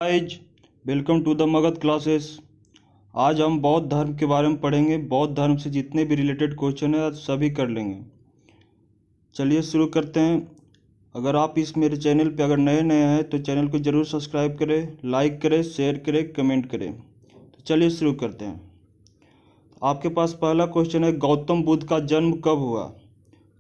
Guys, welcome to the Magadh classes. आज हम बौद्ध धर्म के बारे में पढ़ेंगे। बौद्ध धर्म से जितने भी रिलेटेड क्वेश्चन है सभी कर लेंगे। चलिए शुरू करते हैं। अगर आप इस मेरे चैनल पे अगर नए नए हैं तो चैनल को ज़रूर सब्सक्राइब करें, लाइक करें, शेयर करें, कमेंट करें। तो चलिए शुरू करते हैं। आपके पास पहला क्वेश्चन है, गौतम बुद्ध का जन्म कब हुआ?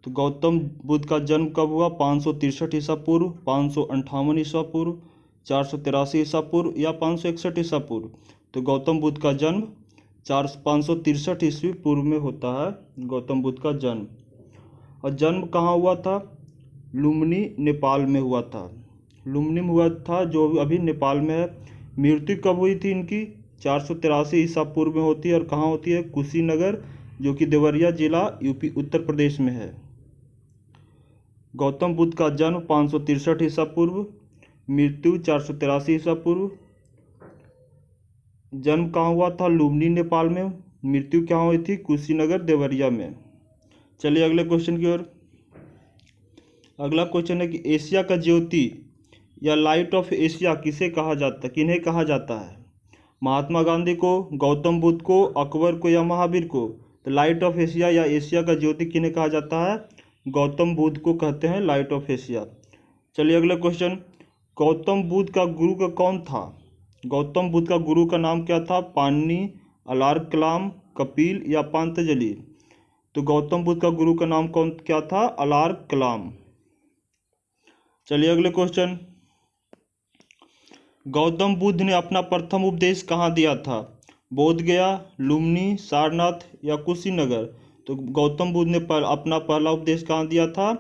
तो गौतम बुद्ध का जन्म कब हुआ? 563 ईसा पूर्व, 558 ईसा पूर्व, 483 ईसा पूर्व या 561 ईसा पूर्व। तो गौतम बुद्ध का जन्म 563 ईस्वी पूर्व में होता है गौतम बुद्ध का जन्म। और जन्म कहाँ हुआ था? लुम्बिनी, नेपाल में हुआ था। लुम्बिनी में हुआ था जो अभी नेपाल में है। मृत्यु कब हुई थी इनकी? 483 ईसा पूर्व में होती है। और कहाँ होती है? कुशीनगर, जो कि देवरिया जिला यूपी उत्तर प्रदेश में है। गौतम बुद्ध का जन्म 563 ईसा पूर्व, मृत्यु 483 ईसा पूर्व। जन्म कहाँ हुआ था? लुम्बिनी, नेपाल में। मृत्यु क्या हुई थी? कुशीनगर, देवरिया में। चलिए अगले क्वेश्चन की ओर। अगला क्वेश्चन है कि एशिया का ज्योति या लाइट ऑफ एशिया किसे कहा जाता है, किन्हें कहा जाता है? महात्मा गांधी को, गौतम बुद्ध को, अकबर को या महावीर को? तो लाइट ऑफ एशिया या एशिया का ज्योति किन्हें कहा जाता है? गौतम बुद्ध को कहते हैं लाइट ऑफ एशिया। चलिए अगला क्वेश्चन। गौतम बुद्ध का गुरु का कौन था? गौतम बुद्ध का गुरु का नाम क्या था? पाणिनि, अलार्क कलाम, कपिल या पातंजलि? तो गौतम बुद्ध का गुरु का नाम क्या था? अलार्क कलाम। चलिए अगले क्वेश्चन। गौतम बुद्ध ने अपना प्रथम उपदेश कहाँ दिया था? बोध गया, लुम्बिनी, सारनाथ या कुशीनगर? तो गौतम बुद्ध ने अपना पहला उपदेश कहाँ दिया था?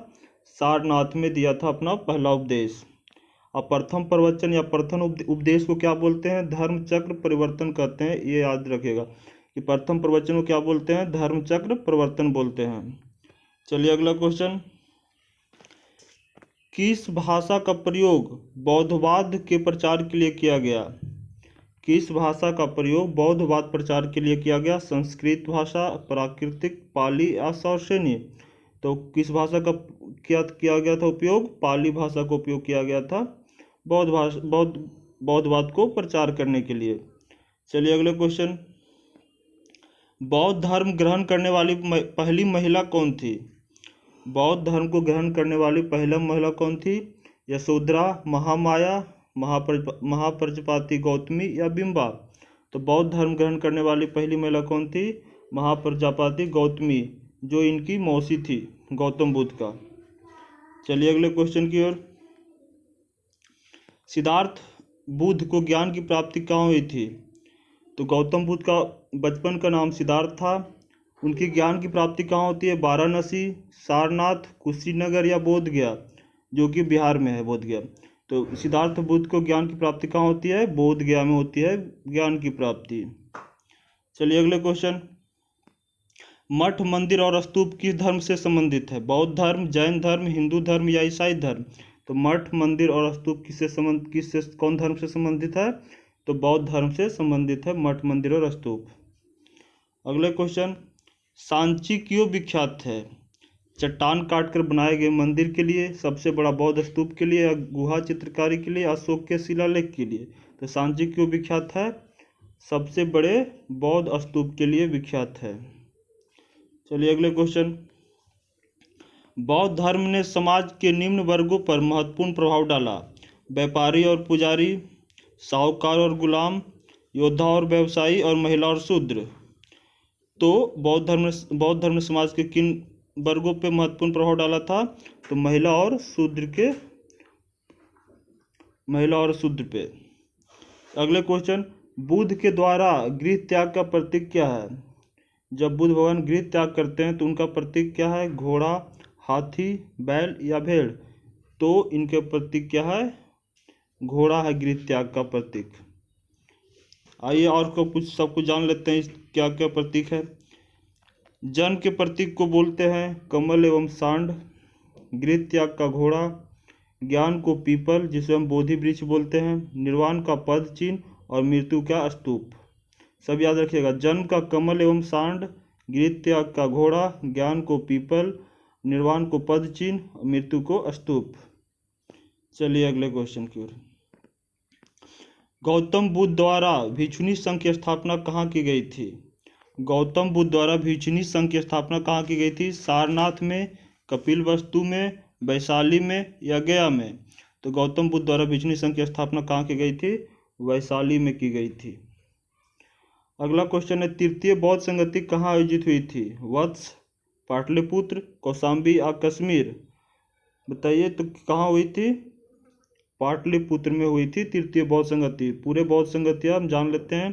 सारनाथ में दिया था अपना पहला उपदेश। और प्रथम प्रवचन या प्रथम उपदेश को क्या बोलते हैं? धर्म चक्र परिवर्तन कहते हैं। ये याद रखिएगा कि प्रथम प्रवचन को क्या बोलते हैं? धर्म चक्र परिवर्तन बोलते हैं। चलिए अगला क्वेश्चन। किस भाषा का प्रयोग बौद्धवाद के प्रचार के लिए किया गया? किस भाषा का प्रयोग बौद्धवाद प्रचार के लिए किया गया? संस्कृत भाषा, प्राकृतिक, पाली या सौशेनी? तो किस भाषा का क्या किया गया था उपयोग? पाली भाषा का उपयोग किया गया था बौद्धवाद को प्रचार करने के लिए। चलिए अगले क्वेश्चन। बौद्ध धर्म ग्रहण करने वाली पहली महिला कौन थी? बौद्ध धर्म को ग्रहण करने वाली पहला महिला कौन थी? यशोधरा, महामाया, महाप्रजापति गौतमी या बिंबा? तो बौद्ध धर्म ग्रहण करने वाली पहली महिला कौन थी? महाप्रजापति गौतमी, जो इनकी मौसी थी गौतम बुद्ध का। चलिए अगले क्वेश्चन की ओर। सिद्धार्थ बुद्ध को ज्ञान की प्राप्ति कहाँ हुई थी? तो गौतम बुद्ध का बचपन का नाम सिद्धार्थ था। उनकी ज्ञान की प्राप्ति कहाँ होती है? वाराणसी, सारनाथ, कुशीनगर या बोध गया, जो कि बिहार में है बोध गया। तो सिद्धार्थ बुद्ध को ज्ञान की प्राप्ति कहाँ होती है? बोध गया में होती है ज्ञान की प्राप्ति। चलिए अगले क्वेश्चन। मठ, मंदिर और स्तूप किस धर्म से संबंधित है? बौद्ध धर्म, जैन धर्म, हिंदू धर्म या ईसाई धर्म? तो मठ, मंदिर और स्तूप कौन धर्म से संबंधित है? तो बौद्ध धर्म से संबंधित है मठ, मंदिर और स्तूप। अगले क्वेश्चन। सांची क्यों विख्यात है? चट्टान काटकर बनाए गए मंदिर के लिए, सबसे बड़ा बौद्ध स्तूप के लिए, या गुहा चित्रकारी के लिए, अशोक के शिलालेख के लिए? तो सांची क्यों विख्यात है? सबसे बड़े बौद्ध स्तूप के लिए विख्यात है। चलिए अगले क्वेश्चन। बौद्ध धर्म ने समाज के निम्न वर्गों पर महत्वपूर्ण प्रभाव डाला। व्यापारी और पुजारी, साहूकार और गुलाम, योद्धा और व्यवसायी, और महिला और शूद्र। तो बौद्ध धर्म ने समाज के किन वर्गों पे महत्वपूर्ण प्रभाव डाला था? तो महिला और शूद्र पे। अगले क्वेश्चन। बुद्ध के द्वारा गृह त्याग का प्रतीक क्या है? जब बुद्ध भगवान गृह त्याग करते हैं तो उनका प्रतीक क्या है? घोड़ा, हाथी, बैल या भेड़? तो इनके प्रतीक क्या है? घोड़ा है गृह त्याग का प्रतीक। आइए और सब कुछ जान लेते हैं क्या क्या प्रतीक है। जन्म के प्रतीक को बोलते हैं कमल एवं सांड, गृह त्याग का घोड़ा, ज्ञान को पीपल जिसे हम बोधि वृक्ष बोलते हैं, निर्वाण का पद चिन्ह और मृत्यु का स्तूप। सब याद रखिएगा। जन्म का कमल एवं सांड, गृह त्याग का घोड़ा, ज्ञान को पीपल, निर्वाण को पद चिन्ह, मृत्यु को स्तूप। चलिए अगले क्वेश्चन की ओर। गौतम बुद्ध द्वारा भिक्षुणी संघ की स्थापना कहाँ की गई थी? गौतम बुद्ध द्वारा भिक्षुणी संघ की स्थापना कहाँ की गई थी? सारनाथ में, कपिलवस्तु में, वैशाली में या गया में? तो गौतम बुद्ध द्वारा भिक्षुणी संघ की स्थापना कहाँ की गई थी? वैशाली में की गई थी। अगला क्वेश्चन है, तृतीय बौद्ध संगति कहाँ आयोजित हुई थी? वत्स, पाटलिपुत्र, कौशाम्बी या कश्मीर? बताइए तो कहाँ हुई थी? पाटलिपुत्र में हुई थी तृतीय बौद्ध संगति। पूरे बौद्ध संगतियाँ हम जान लेते हैं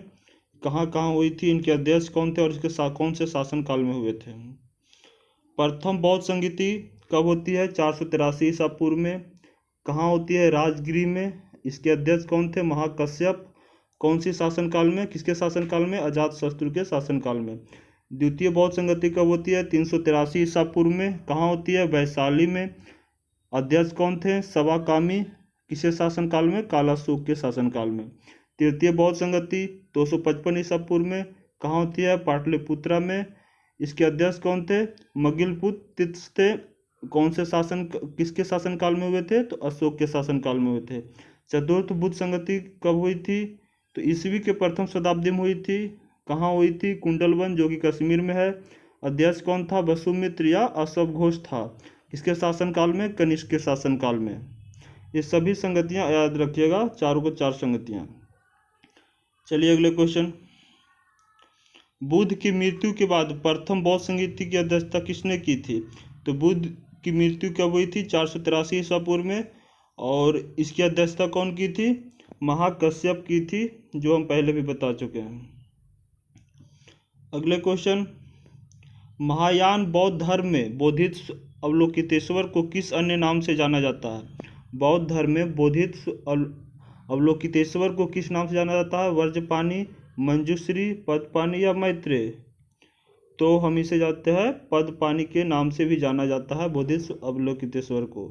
कहाँ कहाँ हुई थी, इनके अध्यक्ष कौन थे और इसके कौन से शासनकाल में हुए थे। प्रथम बौद्ध संगति कब होती है? 483 ईसा पूर्व में। कहाँ होती है? राजगिरी में। इसके अध्यक्ष कौन थे? महाकश्यप। कौन सी शासनकाल में? किसके शासनकाल में? अजातशत्रु के शासनकाल में। द्वितीय बौद्ध संगति कब होती है? 383 ईसा पूर्व में। कहाँ होती है? वैशाली में। अध्यक्ष कौन थे? सवाकामी। किसके शासनकाल में? कालाशोक के शासनकाल में। तृतीय बौद्ध संगति 255 ईसा पूर्व में। कहाँ होती है? पाटलिपुत्रा में। इसके अध्यक्ष कौन थे? मगिलपुत्र तीर्थ थे। कौन से किसके शासनकाल में हुए थे? तो अशोक के शासनकाल में हुए थे। चतुर्थ बुद्ध संगति कब हुई थी? तो ईस्वी के प्रथम शताब्दी में हुई थी। कहाँ हुई थी? कुंडलवन, जो कि कश्मीर में है। अध्यक्ष कौन था? वसुमित्र या अश्व घोष था। किसके शासनकाल में? कनिष्क के शासनकाल में। ये सभी संगतियां याद रखिएगा, चारों को 4 संगतियां। चलिए अगले क्वेश्चन, बुद्ध की मृत्यु के बाद प्रथम बौद्ध संगति की अध्यक्षता किसने की थी? तो बुद्ध की मृत्यु कब हुई थी? 483 ईसा पूर्व में। और इसकी अध्यक्षता कौन की थी? महाकश्यप की थी, जो हम पहले भी बता चुके हैं। अगले क्वेश्चन, महायान बौद्ध धर्म में बोधिसत्व अवलोकितेश्वर को किस अन्य नाम से जाना जाता है? बौद्ध धर्म में बोधिसत्व अवलोकितेश्वर को किस नाम से जाना जाता है? वज्रपाणि, मंजूश्री, पदपाणि या मैत्रेय? तो हम इसे जानते हैं पदपाणि के नाम से भी जाना जाता है बोधिसत्व अवलोकितेश्वर को।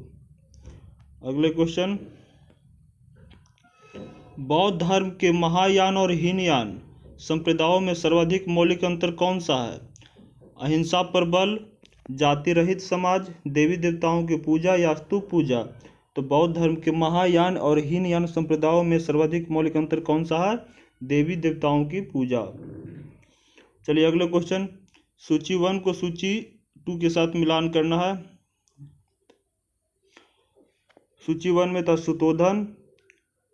अगले क्वेश्चन, बौद्ध धर्म के महायान और हीनयान संप्रदायों में सर्वाधिक मौलिक अंतर कौन सा है? अहिंसा पर बल, जाति रहित समाज, देवी देवताओं की पूजा या स्तूप पूजा? तो बौद्ध धर्म के महायान और हीनयान संप्रदायों में सर्वाधिक मौलिक अंतर कौन सा है? देवी देवताओं की पूजा। चलिए अगले क्वेश्चन, सूची 1 को सूची 2 के साथ मिलान करना है। सूची 1 में था सुतोधन,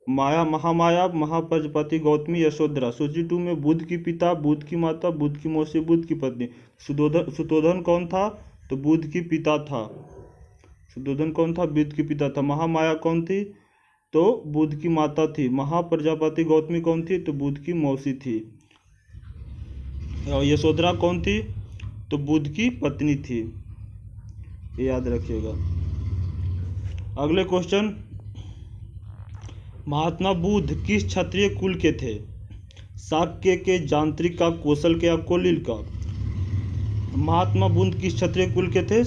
माया, महामाया, महाप्रजापति, गौतमी, यशोधरा। सूची 2 में बुद्ध की पिता, बुद्ध की माता, बुद्ध की मौसी, बुद्ध की पत्नी। सुतोधन कौन था? तो बुद्ध की पिता था। सुतोधन कौन था? बुद्ध की पिता था। महामाया कौन थी? तो बुद्ध की माता थी। महाप्रजापति गौतमी कौन थी? तो बुद्ध की मौसी थी। और यशोधरा कौन थी? तो बुद्ध की पत्नी थी। ये याद रखिएगा। अगले क्वेश्चन, महात्मा बुद्ध किस क्षत्रिय कुल के थे? शाक्य के, जांत्रिक का, कौशल के या कोलिल का? महात्मा बुद्ध किस क्षत्रिय कुल के थे?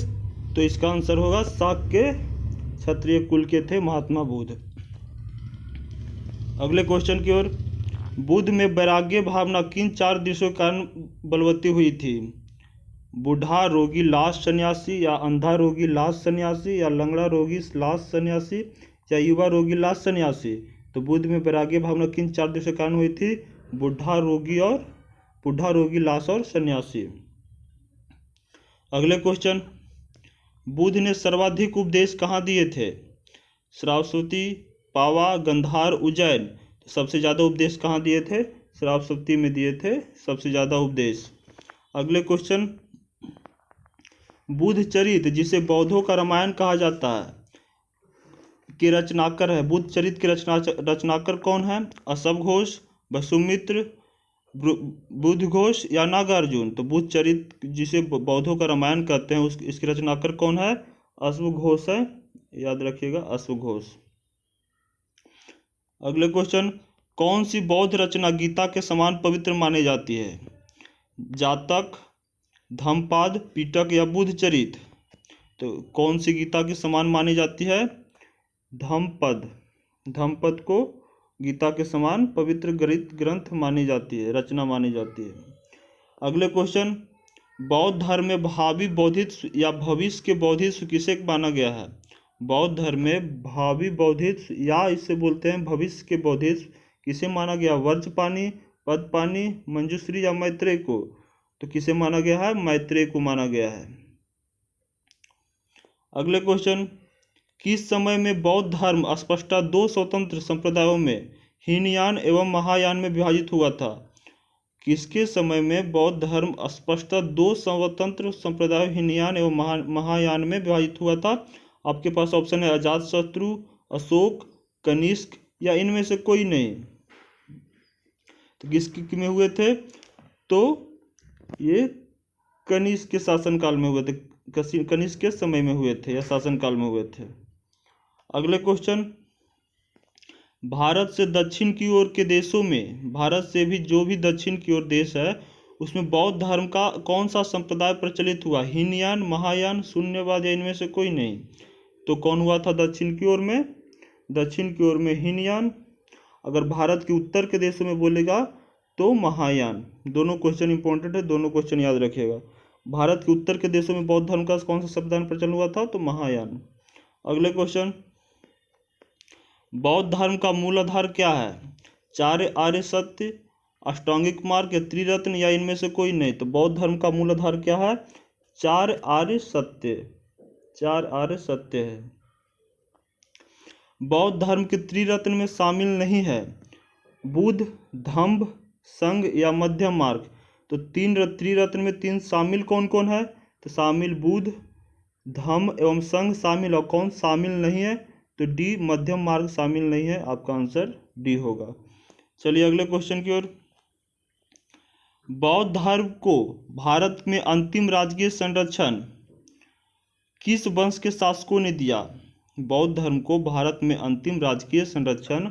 तो इसका आंसर होगा शाक्य क्षत्रिय कुल के थे महात्मा बुद्ध। अगले क्वेश्चन की ओर, बुद्ध में वैराग्य भावना किन 4 दृश्यों के कारण बलवती हुई थी? बूढ़ा रोगी लाश सन्यासी, या अंधा रोगी लाश सन्यासी, या लंगड़ा रोगी लाश सन्यासी, या युवा रोगी लाश सन्यासी? तो बुद्ध में वैराग्य भावना किन 4 दृश्यों के कारण हुई थी? बूढ़ा रोगी लाश और सन्यासी। अगले क्वेश्चन, बुद्ध ने सर्वाधिक उपदेश कहाँ दिए थे? श्रावस्ती, पावा, गंधार, उज्जैन। तो सबसे ज़्यादा उपदेश कहाँ दिए थे? श्रावस्ती में दिए थे सबसे ज़्यादा उपदेश। अगले क्वेश्चन, बुद्ध चरित जिसे बौद्धों का रामायण कहा जाता है के रचनाकर है, बुद्ध चरित के रचनाकर कौन है? अश्व घोष, वसुमित्र, बुद्ध घोष या नागार्जुन? तो बुद्ध चरित जिसे बौद्धों का रामायण कहते हैं इसके रचनाकर कौन है? अश्व घोष है, याद रखिएगा अश्व घोष। अगले क्वेश्चन, कौन सी बौद्ध रचना गीता के समान पवित्र मानी जाती है? जातक, धम्मपद, पिटक या बुद्ध चरित? तो कौन सी गीता के समान मानी जाती है? धम्मपद को गीता के समान पवित्र ग्रंथ मानी जाती है, रचना मानी जाती है। अगले क्वेश्चन, बौद्ध धर्म में भावी बौद्धित्व या भविष्य के बौद्धित्व किसे माना गया है? बौद्ध धर्म में भावी बौद्धित्व या इसे बोलते हैं भविष्य के बौद्धित्व किसे माना गया, वर्ज्यपाणि, पदपाणि, मंजुश्री या मैत्रेय को? तो किसे माना गया है, मैत्रेय को माना गया है। अगले क्वेश्चन, किस समय में बौद्ध धर्म स्पष्टतः दो स्वतंत्र संप्रदायों में हीनयान एवं महायान में विभाजित हुआ था? किसके समय में बौद्ध धर्म स्पष्टतः दो स्वतंत्र संप्रदायों हीनयान एवं महायान में विभाजित हुआ था? आपके पास ऑप्शन है अजातशत्रु, अशोक, कनिष्क या इनमें से कोई नहीं। तो किसके में हुए थे? तो ये कनिष्क के शासनकाल में हुए थे, कनिष्क के समय में हुए थे या शासनकाल में हुए थे। अगले क्वेश्चन, भारत से दक्षिण की ओर के देशों में, भारत से भी जो भी दक्षिण की ओर देश है उसमें बौद्ध धर्म का कौन सा संप्रदाय प्रचलित हुआ? हीनयान, महायान, शून्यवाद या इनमें से कोई नहीं। तो कौन हुआ था दक्षिण की ओर में? दक्षिण की ओर में हीनयान। अगर भारत के उत्तर के देशों में बोलेगा तो महायान। दोनों क्वेश्चन इंपॉर्टेंट है, दोनों क्वेश्चन याद रखिएगा। भारत के उत्तर के देशों में बौद्ध धर्म का कौन सा संप्रदाय प्रचलन हुआ था? तो महायान। अगले क्वेश्चन, बौद्ध धर्म का मूल आधार क्या है? चार आर्य सत्य, अष्टांगिक मार्ग या त्रिरत्न या इनमें से कोई नहीं। तो बौद्ध धर्म का मूल आधार क्या है? चार आर्य सत्य, चार आर्य सत्य है। बौद्ध धर्म के त्रिरत्न में शामिल नहीं है बुद्ध, धम्म, संघ या मध्यम मार्ग। तो त्रिरत्न में तीन शामिल कौन कौन है? तो शामिल बुद्ध, धम्म एवं संघ शामिल, और कौन शामिल नहीं है? तो डी, मध्यम मार्ग शामिल नहीं है। आपका आंसर डी होगा। चलिए अगले क्वेश्चन की ओर। बौद्ध धर्म को भारत में अंतिम राजकीय संरक्षण किस वंश के शासकों ने दिया? बौद्ध धर्म को भारत में अंतिम राजकीय संरक्षण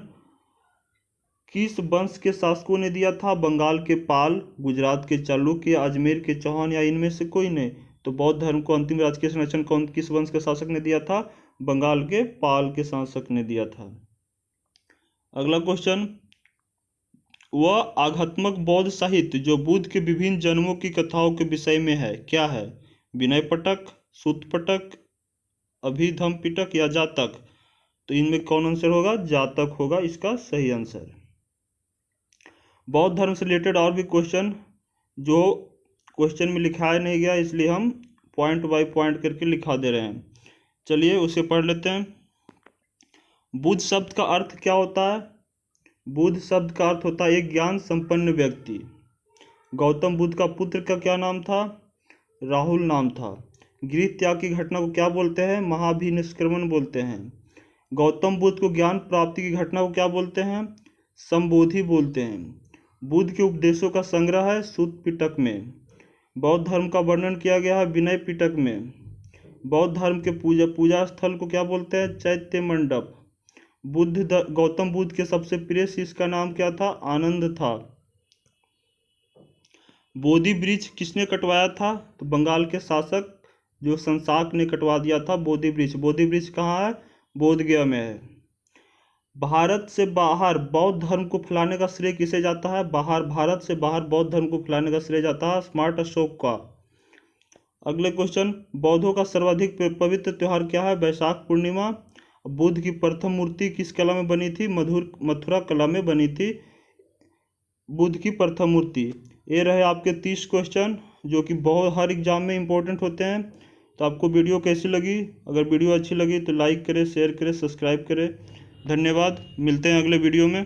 किस वंश के शासकों ने दिया था? बंगाल के पाल, गुजरात के चालुक्य, अजमेर के चौहान या इनमें से कोई नहीं। तो बौद्ध धर्म को अंतिम राजकीय संरक्षण किस वंश के शासक ने दिया था? बंगाल के पाल के शासक ने दिया था। अगला क्वेश्चन, वह आध्यात्मिक बौद्ध साहित्य जो बुद्ध के विभिन्न जन्मों की कथाओं के विषय में है क्या है? विनय पिटक, सूत पिटक, अभिधम्म पिटक या जातक? तो इनमें कौन आंसर होगा? जातक होगा इसका सही आंसर। बौद्ध धर्म से रिलेटेड और भी क्वेश्चन जो क्वेश्चन में लिखाया नहीं गया, इसलिए हम पॉइंट बाय पॉइंट करके लिखा दे रहे हैं। चलिए उसे पढ़ लेते हैं। बुद्ध शब्द का अर्थ क्या होता है? बुद्ध शब्द का अर्थ होता है एक ज्ञान संपन्न व्यक्ति। गौतम बुद्ध का पुत्र का क्या नाम था? राहुल नाम था। गृह त्याग की घटना को क्या बोलते हैं? महाभिनिष्क्रमण बोलते हैं। गौतम बुद्ध को ज्ञान प्राप्ति की घटना को क्या बोलते हैं? संबोधि बोलते हैं। बुद्ध के उपदेशों का संग्रह है सूत पिटक में। बौद्ध धर्म का वर्णन किया गया है विनय पिटक में। बौद्ध धर्म के पूजा स्थल को क्या बोलते हैं? चैत्य मंडप। गौतम बुद्ध के सबसे प्रिय शिष्य का नाम क्या था? आनंद था। बोधि वृक्ष किसने कटवाया था? तो बंगाल के शासक जो संसाक ने कटवा दिया था बोधि वृक्ष। बोधि वृक्ष कहाँ है? बोधगया में है। भारत से बाहर बौद्ध धर्म को फैलाने का श्रेय किसे जाता है? भारत से बाहर बौद्ध धर्म को फैलाने का श्रेय जाता है स्मार्ट अशोक का। अगले क्वेश्चन, बौद्धों का सर्वाधिक पवित्र त्योहार क्या है? वैशाख पूर्णिमा। बुद्ध की प्रथम मूर्ति किस कला में बनी थी? मथुरा कला में बनी थी बुद्ध की प्रथम मूर्ति। ये रहे आपके 30 क्वेश्चन जो कि बहुत हर एग्जाम में इंपॉर्टेंट होते हैं। तो आपको वीडियो कैसी लगी? अगर वीडियो अच्छी लगी तो लाइक करें, शेयर करें, सब्सक्राइब करें। धन्यवाद। मिलते हैं अगले वीडियो में।